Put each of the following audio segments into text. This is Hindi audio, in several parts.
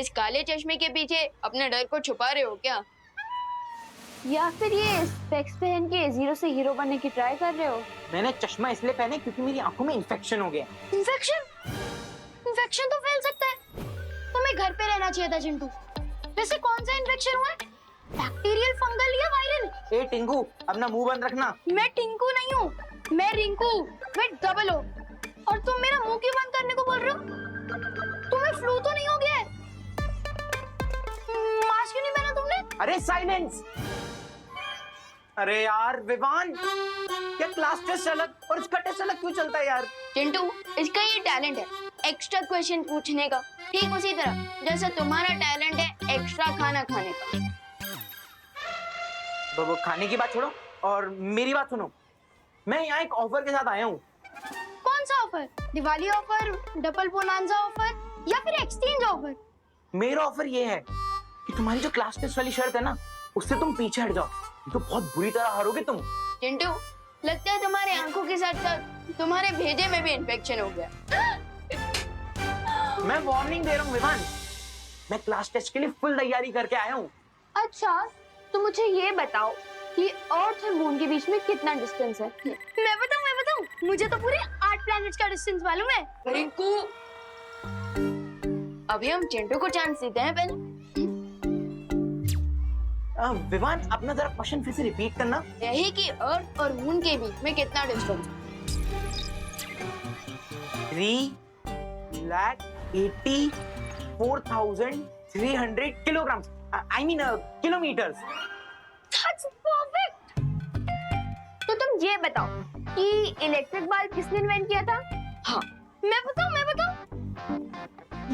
इस काले चश्मे के पीछे अपने डर को छुपा रहे हो क्या? या फिर ये स्पेक्स पहन के जीरो से हीरो बनने की ट्राई कर रहे हो? मैंने चश्मा इसलिए पहने क्योंकि मेरी आंखों में इन्फेक्शन हो गया। इन्फेक्शन? इन्फेक्शन तो फैल सकता है। तुम्हें घर पे रहना चाहिए था चिंटू। वैसे कौन सा इन्फेक्शन हुआ है? बैक्टीरियल, फंगल या वायरल? ए टिंकू, अपना मुंह बंद रखना। मैं टिंकू नहीं हूँ, मैं रिंकू, मैं डबल हो। और तुम मेरा मुंह क्यों बंद करने को बोल रहे हो? तुम्हें फ्लू तो नहीं हो गया है? मास्क क्यों नहीं पहना तुमने? अरे साइलेंस। अरे यार विवान, क्या क्लास टेस्ट अलग और इसका टेस्ट अलग क्यों चलता है यार? चिंटू, इसका ये टैलेंट है एक्स्ट्रा क्वेश्चन पूछने का, ठीक उसी तरह जैसे तुम्हारा टैलेंट है एक्स्ट्रा खाना खाने का। वो खाने की बात छोड़ो और मेरी बात सुनो। मैं यहाँ एक ऑफर के साथ आया हूँ। कौन सा offer? Diwali offer, double bonanza offer या फिर एक्सचेंज ऑफर? मेरा ऑफर ये है कि तुम्हारी जो क्लास टेस्ट वाली शर्त है ना, उससे तुम पीछे हट जाओ, तो बहुत बुरी तरह हारोगे तुम। चिंटू, लगता है तुम्हारे आंखों के साथ साथ तुम्हारे भेजे में भी इन्फेक्शन हो गया। मैं वार्निंग दे रहा हूँ विवान, मैं क्लास टेस्ट के लिए फुल तैयारी करके आया हूँ। अच्छा, तो मुझे ये बताओ कि अर्थ और मून के बीच में कितना डिस्टेंस है? मैं बताऊं, मुझे तो पूरे 8 प्लैनेट्स का डिस्टेंस मालूम है। रिंकू, अभी हम चिंटू को चांस देते हैं पहले। विवान, अपना जरा क्वेश्चन फिर से रिपीट करना। यही कि अर्थ और मून के बीच में कितना डिस्टेंस है? 384,300 kilogram, I mean kilometres. That's perfect. तो तुम ये बताओ कि इलेक्ट्रिक बल्ब किसने इन्वेंट किया था? हाँ, मैं बताऊं?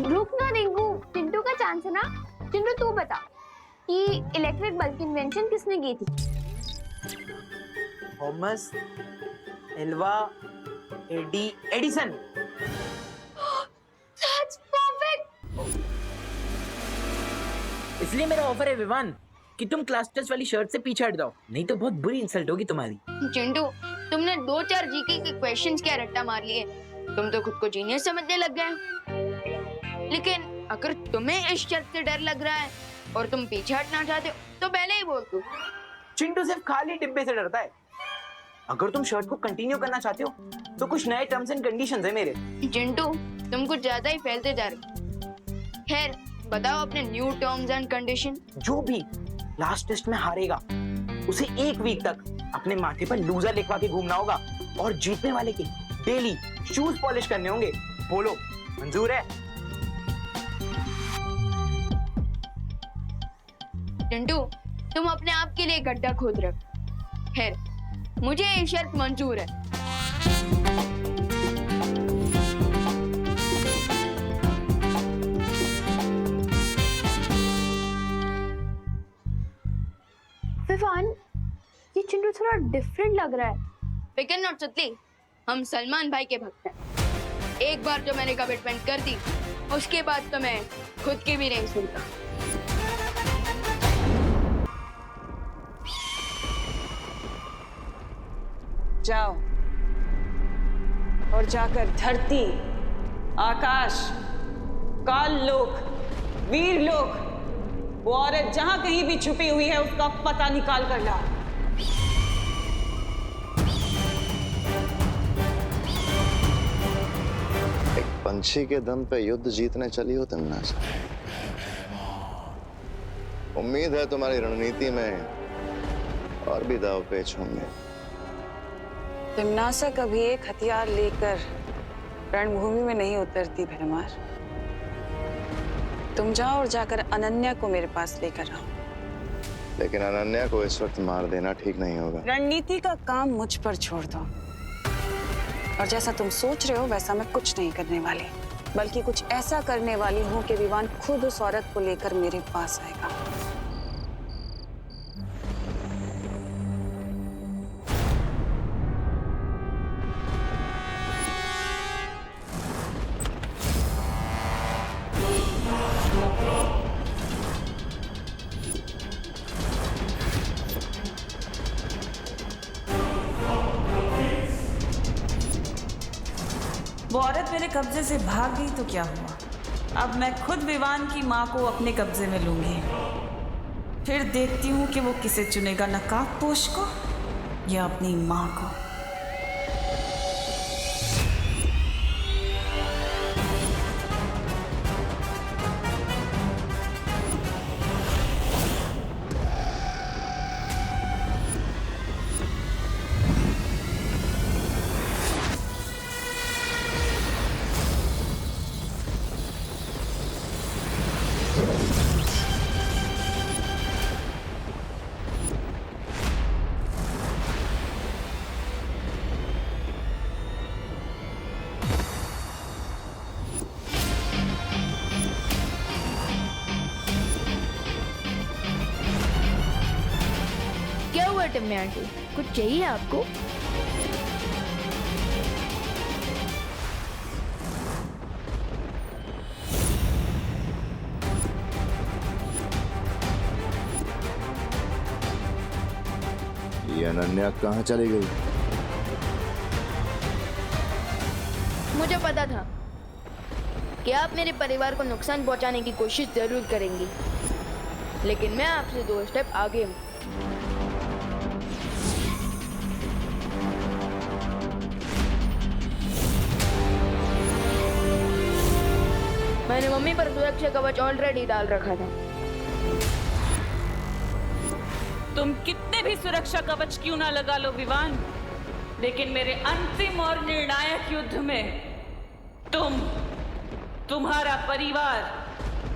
रुक ना रिंकू, चिंटू का चांस है ना। चिंटू तू बता कि इलेक्ट्रिक बल्ब की इन्वेंशन किसने की थी? Thomas Alva Edison. That's perfect. इसलिए मेरा ऑफर है विवान कि तुम क्लास टेस्ट वाली शर्ट से पीछे हट जाओ, नहीं तो बहुत बुरी इंसल्ट होगी तुम्हारी। चिंटू, तुमने 2-4 जीके के क्वेश्चंस क्या रट्टा मार लिए, तुम तो खुद को जीनियस समझने लग गए। लेकिन अगर तुम्हें इस शर्त से डर लग रहा है और तुम पीछे हटना चाहते हो तो पहले ही बोल दो। चिंटू सिर्फ खाली डिब्बे से डरता है। अगर तुम शर्ट को कंटिन्यू करना चाहते हो तो कुछ नए टर्म्स एंड कंडीशंस है मेरे। चिंटू, तुम कुछ ज्यादा ही फैलते जा रहे हो। खैर, बताओ अपने न्यू टर्म्स एंड कंडीशन। जो भी लास्ट टेस्ट में हारेगा उसे 1 वीक तक अपने माथे पर लूजर लिखवा के घूमना होगा और जीतने वाले के डेली शूज पॉलिश करने होंगे। बोलो, मंजूर है? चिंटू, तुम अपने आप के लिए गड्ढा खोद रहे हो। खैर, मुझे ये शर्त मंजूर है। विवान, ये चिंटू थोड़ा डिफरेंट लग रहा है। फिकर नॉट सुतली, हम सलमान भाई के भक्त हैं। एक बार जो मैंने कमिटमेंट कर दी, उसके बाद तो मैं खुद की भी नहीं सुनता। जाओ और जाकर धरती, आकाश, काल लोक, वीर लोक, वो औरत जहां कहीं भी छुपी हुई है उसका पता निकाल कर लाओ। एक पंछी के दम पे युद्ध जीतने चली हो तिमनासा। उम्मीद है तुम्हारी रणनीति में और भी दाव पेच होंगे। तिमनासा कभी एक हथियार लेकर रणभूमि में नहीं उतरती भरमार। तुम जाओ और जाकर अनन्या को मेरे पास लेकर आओ। लेकिन अनन्या को इस वक्त मार देना ठीक नहीं होगा। रणनीति का काम मुझ पर छोड़ दो। और जैसा तुम सोच रहे हो वैसा मैं कुछ नहीं करने वाली, बल्कि कुछ ऐसा करने वाली हूँ कि विवान खुद उस औरत को लेकर मेरे पास आएगा। वो औरत मेरे कब्जे से भाग गई तो क्या हुआ? अब मैं खुद विवान की माँ को अपने कब्जे में लूंगी। फिर देखती हूँ कि वो किसे चुनेगा, नकाबपोश को या अपनी माँ को। क्या हुआ टिम्मी आंटी, कुछ चाहिए आपको? ये अनन्या कहाँ चली गई? मुझे पता था कि आप मेरे परिवार को नुकसान पहुंचाने की कोशिश जरूर करेंगी, लेकिन मैं आपसे 2 स्टेप आगे हूँ। मैंने मम्मी पर सुरक्षा कवच ऑलरेडी डाल रखा था। तुम कितने भी सुरक्षा कवच क्यों ना लगा लो विवान, लेकिन मेरे अंतिम और निर्णायक युद्ध में तुम्हारा परिवार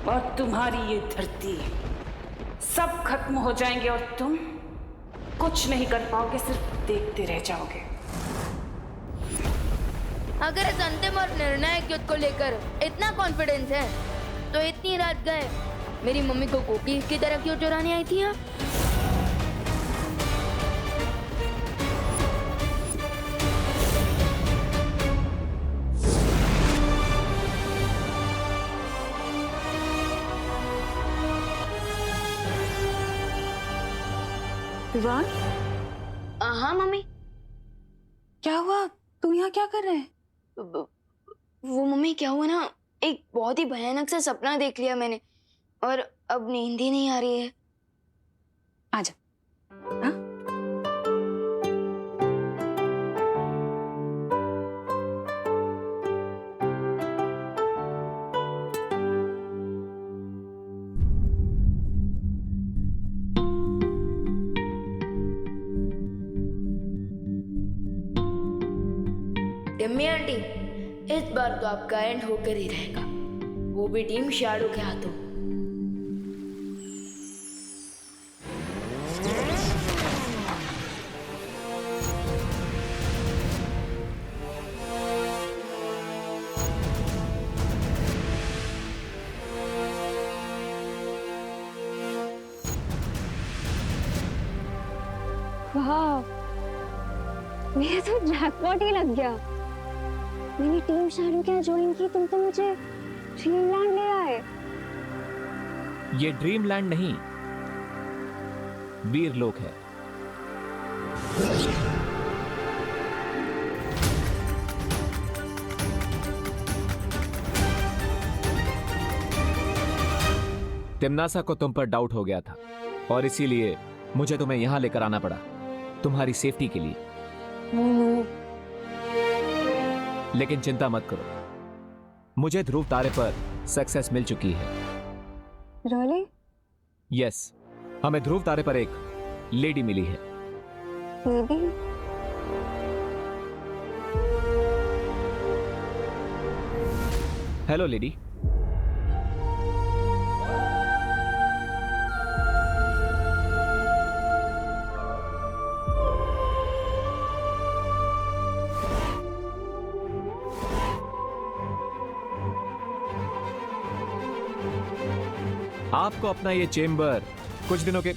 और तुम्हारी ये धरती सब खत्म हो जाएंगे और तुम कुछ नहीं कर पाओगे, सिर्फ देखते रह जाओगे। अगर इस अंतिम और निर्णायक युद्ध को लेकर इतना कॉन्फिडेंस है, तो इतनी रात गए मेरी मम्मी को कुकीज की तरह क्यों चुराने आई थी आप? विवान, हाँ मम्मी। क्या हुआ? तुम यहाँ क्या कर रहे हैं? वो मम्मी क्या हुआ ना, एक बहुत ही भयानक सा सपना देख लिया मैंने और अब नींद ही नहीं आ रही है। आजा। हाँ? टिम्मी आंटी, इस बार तो आपका एंड होकर ही रहेगा, वो भी टीम शैडो के हाथों। वाह, मेरा तो जैकपॉट ही लग गया। मैंने टीम शैडो क्या ज्वाइन की, तुम तो मुझे ड्रीमलैंड ले आए। ये ड्रीमलैंड नहीं, वीरलोक है। तिम्नासा को तुम पर डाउट हो गया था और इसीलिए मुझे तुम्हें यहां लेकर आना पड़ा, तुम्हारी सेफ्टी के लिए। लेकिन चिंता मत करो, मुझे ध्रुव तारे पर सक्सेस मिल चुकी है। Really? यस, हमें ध्रुव तारे पर एक लेडी मिली है। Lady? Hello lady. आपको अपना ये चेम्बर कुछ दिनों के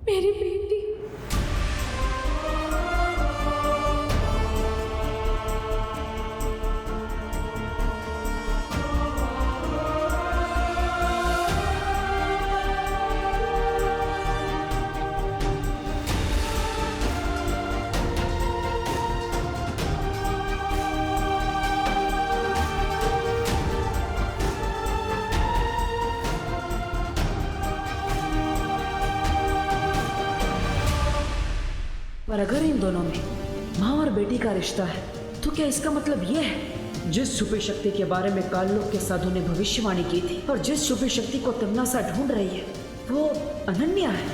मेरी बेटी और अगर इन दोनों में माँ और बेटी का रिश्ता है तो क्या इसका मतलब ये है जिस छुपी शक्ति के बारे में काललोक के साधु ने भविष्यवाणी की थी और जिस छुपी शक्ति को तिम्नासा ढूंढ रही है वो अनन्या है?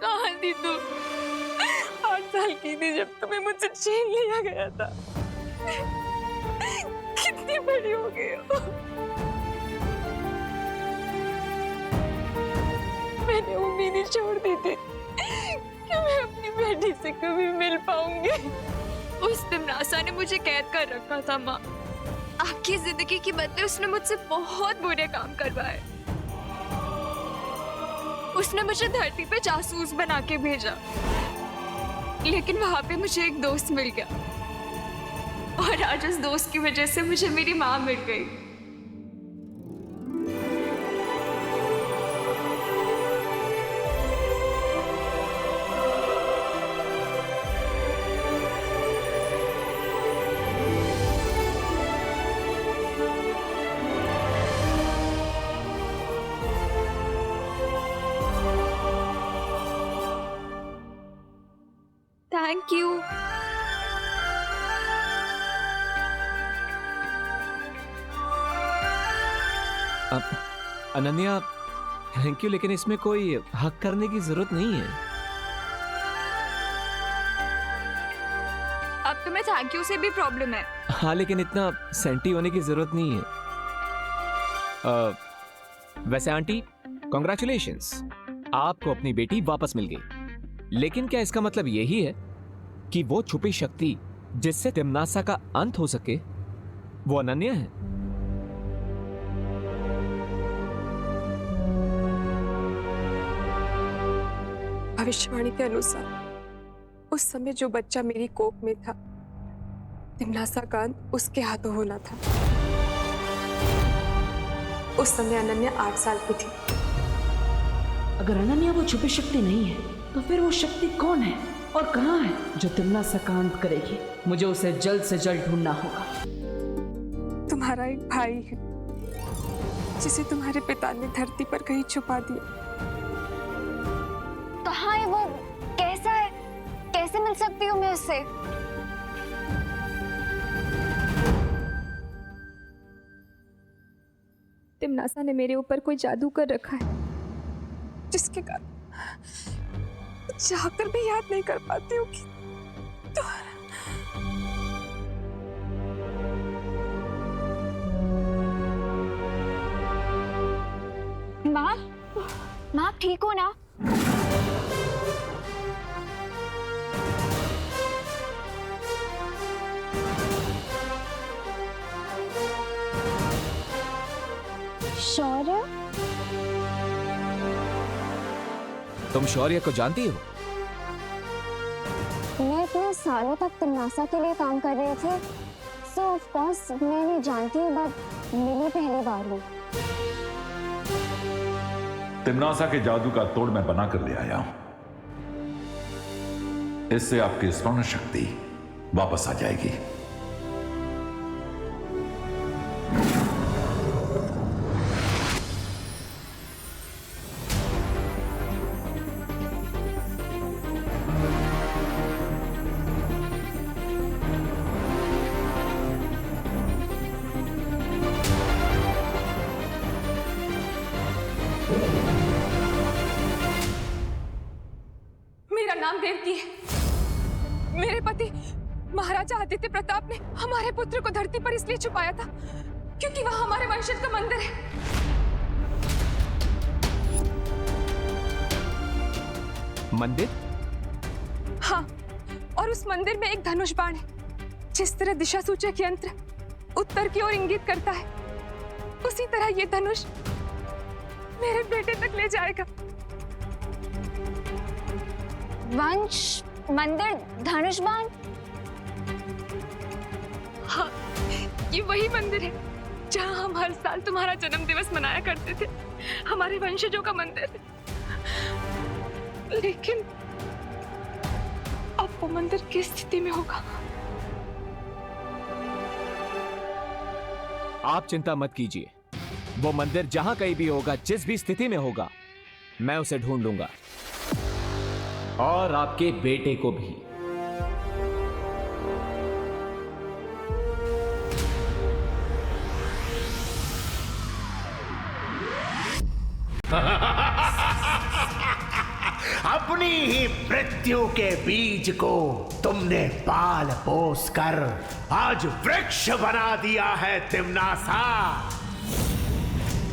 कहाँ थी तू? 8 साल की थी जब तुम्हें मुझसे छीन लिया गया था। कितनी बड़ी हो गई हो। मैंने उम्मीद ही छोड़ दी थी कि मैं अपनी बेटी से कभी मिल पाऊंगी। उस तिम्नासा ने मुझे कैद कर रखा था माँ। आपकी जिंदगी के बदले उसने मुझसे बहुत बुरे काम करवाए। उसने मुझे धरती पे जासूस बना के भेजा, लेकिन वहां पे मुझे एक दोस्त मिल गया और आज उस दोस्त की वजह से मुझे मेरी माँ मिल गई। Thank you. Ananya, thank you, लेकिन इसमें कोई हक करने की जरूरत नहीं है। अब तुम्हें थैंक यू से भी प्रॉब्लम है। हाँ, लेकिन इतना सेंटी होने की जरूरत नहीं है। वैसे आंटी, कॉन्ग्रेचुलेशंस, आपको अपनी बेटी वापस मिल गई। लेकिन क्या इसका मतलब यही है कि वो छुपी शक्ति जिससे तिम्नासा का अंत हो सके वो अनन्या है? भविष्यवाणी के अनुसार उस समय जो बच्चा मेरी कोख में था, तिम्नासा का अंत उसके हाथों होना था। उस समय अनन्या 8 साल की थी। अगर अनन्या वो छुपी शक्ति नहीं है तो फिर वो शक्ति कौन है और कहाँ है जो तिम्नासा का अंत करेगी? मुझे उसे जल्द से जल्द ढूंढना होगा। तुम्हारा एक भाई है जिसे तुम्हारे पिता ने धरती पर कहीं छुपा दिया। कहाँ है वो? कैसा है? कैसे मिल सकती हूँ मैं उससे? तिम्नासा ने मेरे ऊपर कोई जादू कर रखा है जिसके कारण चाहकर भी याद नहीं कर पाती हूँ कि माँ, माँ आप ठीक हो ना? शौर्य? तुम शौर्य को जानती हो? मैं इतने सालों तक तिम्नासा के लिए काम कर रही थी, सो ऑफ कोर्स मैं नहीं जानती हूँ, बट मिली पहली बार हूँ। तिम्नासा के जादू का तोड़ मैं बना कर ले आया हूं। इससे आपकी स्मरण शक्ति वापस आ जाएगी। मेरा नाम देवकी है। मेरे पति महाराजा आदित्य प्रताप ने हमारे पुत्र को धरती पर इसलिए छुपाया था क्योंकि वहां हमारे वंशज का मंदिर है। मंदिर? हाँ, और उस मंदिर में एक धनुष बाण है। जिस तरह दिशा सूचक यंत्र उत्तर की ओर इंगित करता है, उसी तरह ये धनुष मेरे बेटे तक ले जाएगा। वंश, मंदिर, धनुष बाण? हाँ, ये वही मंदिर है जहाँ हम हर साल तुम्हारा जन्म दिवस मनाया करते थे। हमारे वंशजों का मंदिर है। लेकिन अब वो मंदिर किस स्थिति में होगा? आप चिंता मत कीजिए, वो मंदिर जहां कहीं भी होगा, जिस भी स्थिति में होगा, मैं उसे ढूंढ लूंगा, और आपके बेटे को भी। अपनी ही मृत्यु के बीज को तुमने पाल पोस कर आज वृक्ष बना दिया है तिम्नासा।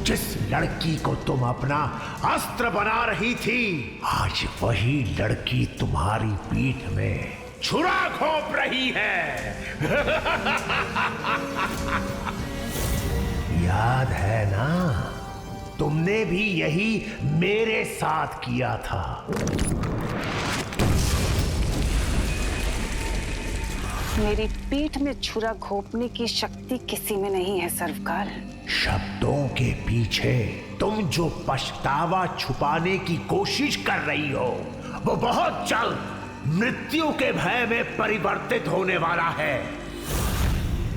जिस लड़की को तुम अपना अस्त्र बना रही थी, आज वही लड़की तुम्हारी पीठ में छुरा घोंप रही है। याद है ना, तुमने भी यही मेरे साथ किया था। मेरी पीठ में छुरा घोंपने की शक्ति किसी में नहीं है सर्वकाल। शब्दों के पीछे तुम जो पछतावा छुपाने की कोशिश कर रही हो, वो बहुत जल्द मृत्यु के भय में परिवर्तित होने वाला है।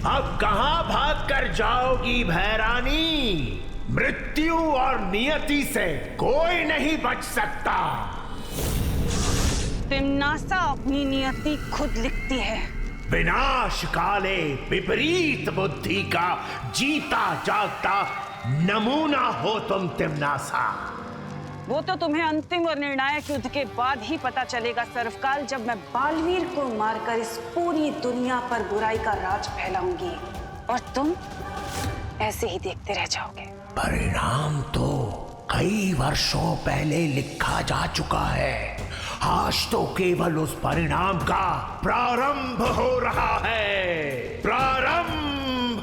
अब कहां भाग कर जाओगी भैरानी? मृत्यु और नियति से कोई नहीं बच सकता। तिम्नासा अपनी नियति खुद लिखती है। विनाश काले विपरीत बुद्धि का जीता जागता नमूना हो तुम तिम्नासा। वो तो तुम्हें अंतिम और निर्णायक युद्ध के बाद ही पता चलेगा सर्वकाल, जब मैं बालवीर को मारकर इस पूरी दुनिया पर बुराई का राज फैलाऊंगी और तुम ऐसे ही देखते रह जाओगे। परिणाम तो कई वर्षों पहले लिखा जा चुका है। आज तो केवल उस परिणाम का प्रारंभ हो रहा है। प्रारंभ।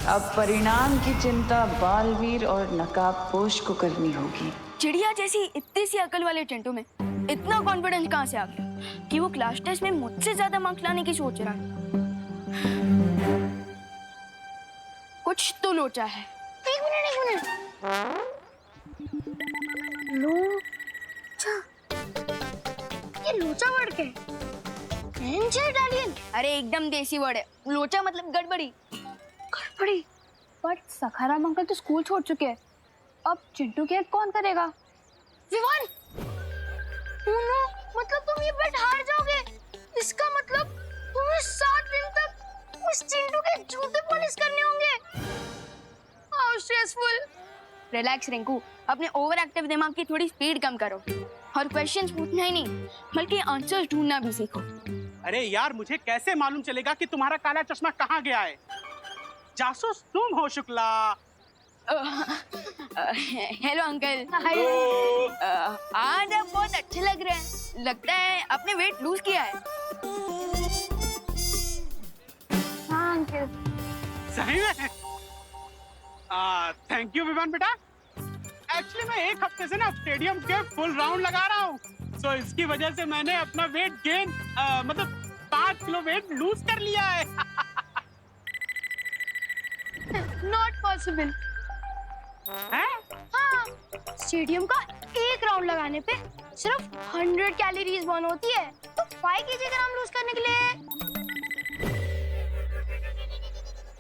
अब परिणाम की चिंता बालवीर और नकाबपोश को करनी होगी। चिड़िया जैसी इतनी सी अकल वाले चिंटू में इतना कॉन्फिडेंस कहाँ से आ गया कि वो क्लास टेस्ट में मुझसे ज्यादा मार्क्स लाने की सोच रहा है? कुछ तो लोचा है। एक मिनट। लोचा? ये लोचा वर्ड क्या है? Angel Italian? अरे एकदम देसी वर्ड है। लोचा मतलब गड़बड़ी। गड़बड़ी? बट सखाराम अंकल तो स्कूल छोड़ चुके हैं, अब चिंटू की हेल्प कौन करेगा? विवान, नो, मतलब तुम ये बेट हार जाओगे। इसका मतलब तुम्हें 7 दिन तक उस चिंटू के जूते पॉलिश करने होंगे। How stressful. रिलैक्स रिंकू, अपने ओवर एक्टिव दिमाग की थोड़ी स्पीड कम करो और क्वेश्चंस पूछना ही नहीं बल्कि आंसर्स ढूंढना भी सीखो। अरे यार, मुझे कैसे मालूम चलेगा कि तुम्हारा काला चश्मा कहाँ गया है? जासूस तुम हो शुक्ला। Hello uncle. आज आप बहुत अच्छे लग रहे हैं। लगता है आपने वेट लूज किया है। हाँ अंकल। सही में? थैंक यू विवान बेटा। एक्चुअली मैं एक हफ्ते से ना स्टेडियम के फुल राउंड लगा रहा हूँ, तो इसकी वजह से मैंने अपना वेट गेन मतलब 5 किलो वेट लूज कर लिया है। Not possible. हैं? हाँ, स्टेडियम का एक राउंड लगाने पे सिर्फ 100 कैलोरीज बर्न होती है, तो 5 किलोग्राम लूज करने के लिए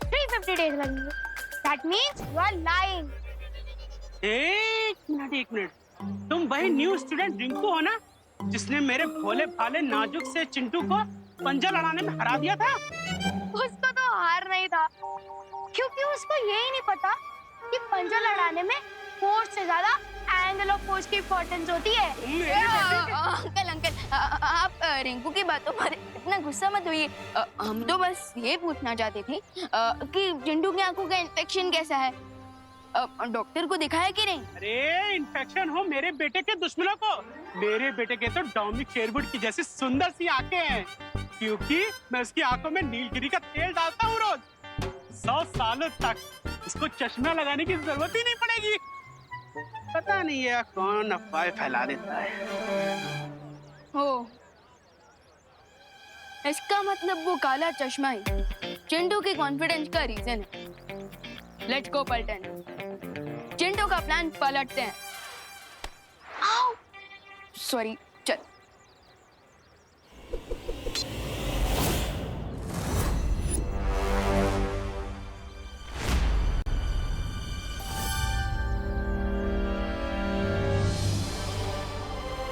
350 डेज लगेंगे। That means you are lying. एक मिनट। तुम वही न्यू स्टूडेंट रिंकू हो ना, जिसने मेरे भोले भाले नाजुक से चिंटू को पंजा लड़ाने में हरा दिया था? उसको तो हार नहीं था, क्योंकि उसको यही नहीं पता कि पंजा लड़ाने में फोर्स से ज्यादा एंगल ऑफ फोर्स की इंपॉर्टेंस होती है। अंकल, आप रिंकू की बातों पर इतना गुस्सा मत होइए। हम तो बस ये पूछना चाहते थे कि चिंटू की आंखों का इन्फेक्शन कैसा है। डॉक्टर को दिखाया कि नहीं? अरे इन्फेक्शन हो मेरे बेटे के दुश्मनों को। मेरे बेटे के तो डॉमिनिक शेरवुड की जैसी सुंदर सी आंखें हैं, क्योंकि मैं उसकी आंखों में नीलगिरी का तेल डालता हूँ रोज। 100 सालों तक उसको चश्मा लगाने की जरूरत ही नहीं पड़ेगी। पता नहीं है कौन अफवाह फैला देता है। हो, इसका मतलब वो काला चश्मा ही चिंटू के कॉन्फिडेंस का रीजन है। लेट्स गो पलटन। चिंटू का प्लान पलटते हैं। सॉरी, चल।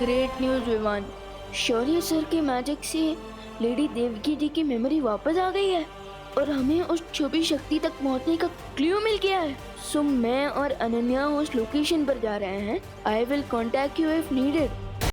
Great news Vivaan. Shaurya sir के मैजिक से लेडी देवकी जी की मेमोरी वापस आ गई है और हमें उस छुपी शक्ति तक पहुंचने का क्लू मिल गया है। सो मैं और अनन्या उस लोकेशन पर जा रहे हैं। I will contact you if needed.